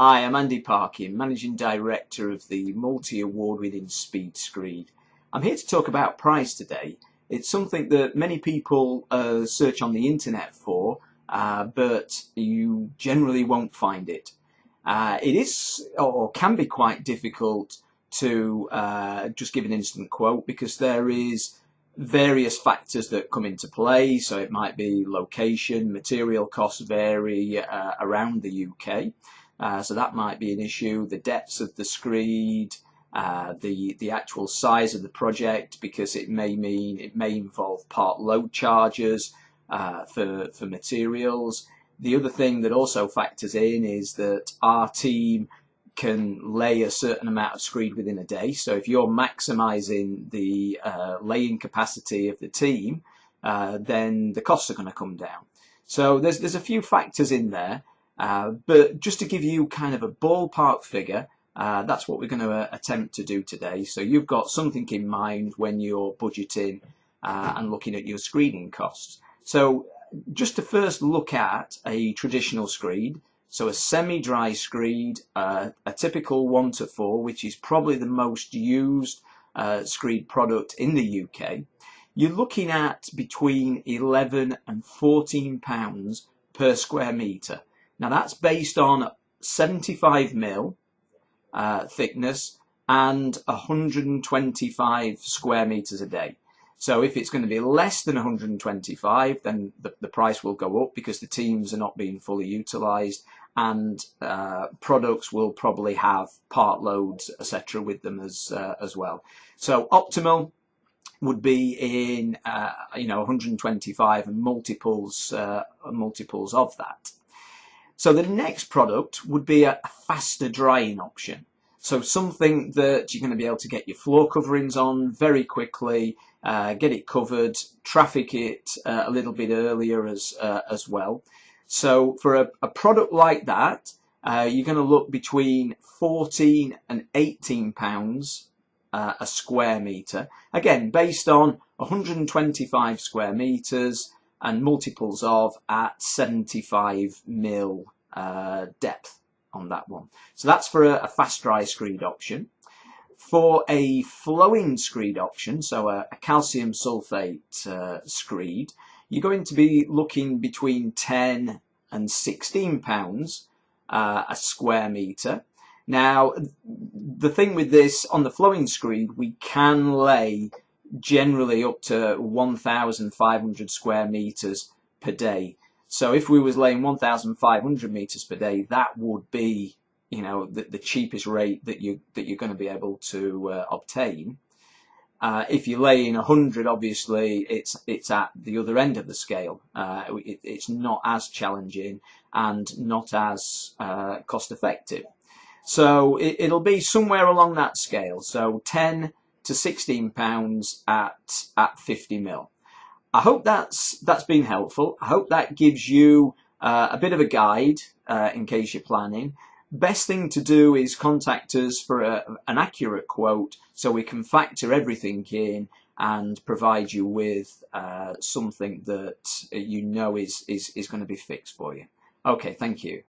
Hi, I'm Andy Parkin, Managing Director of the multi-award-winning Screed. I'm here to talk about price today. It's something that many people search on the internet for, but you generally won't find it. It is, or can be, quite difficult to just give an instant quote because there is various factors that come into play. So it might be location, material costs vary around the UK. So that might be an issue. The depths of the screed, the actual size of the project, because it may involve part load charges for materials. The other thing that also factors in is that our team can lay a certain amount of screed within a day. So if you're maximising the laying capacity of the team, then the costs are going to come down. So there's a few factors in there. But just to give you kind of a ballpark figure, that's what we're going to attempt to do today. So you've got something in mind when you're budgeting and looking at your screeding costs. So just to first look at a traditional screed, so a semi-dry screed, a typical 1:4, which is probably the most used screed product in the UK, you're looking at between 11 and 14 pounds per square metre. Now that's based on 75mm thickness and 125 square metres a day. So if it's going to be less than 125, then the price will go up because the teams are not being fully utilised, and products will probably have part loads, etc., with them as well. So optimal would be in 125 and multiples of that. So the next product would be a faster drying option. So something that you're going to be able to get your floor coverings on very quickly, get it covered, traffic it a little bit earlier as well. So for a product like that, you're going to look between 14 and 18 pounds a square metre. Again, based on 125 square metres and multiples of at 75mm depth on that one. So that's for a fast dry screed option. For a flowing screed option, so a calcium sulfate screed, you're going to be looking between 10 and 16 pounds a square metre. Now, the thing with this, on the flowing screed, we can lay generally up to 1,500 square metres per day. So if we was laying 1,500 metres per day, that would be, the cheapest rate that you're going to be able to obtain. If you're laying 100, obviously it's at the other end of the scale. It's not as challenging and not as cost effective. So it'll be somewhere along that scale. So 10 to 16 pounds at 50mm. I hope that's been helpful. I hope that gives you a bit of a guide in case you're planning. Best thing to do is contact us for an accurate quote so we can factor everything in and provide you with something that is going to be fixed for you. Okay, thank you.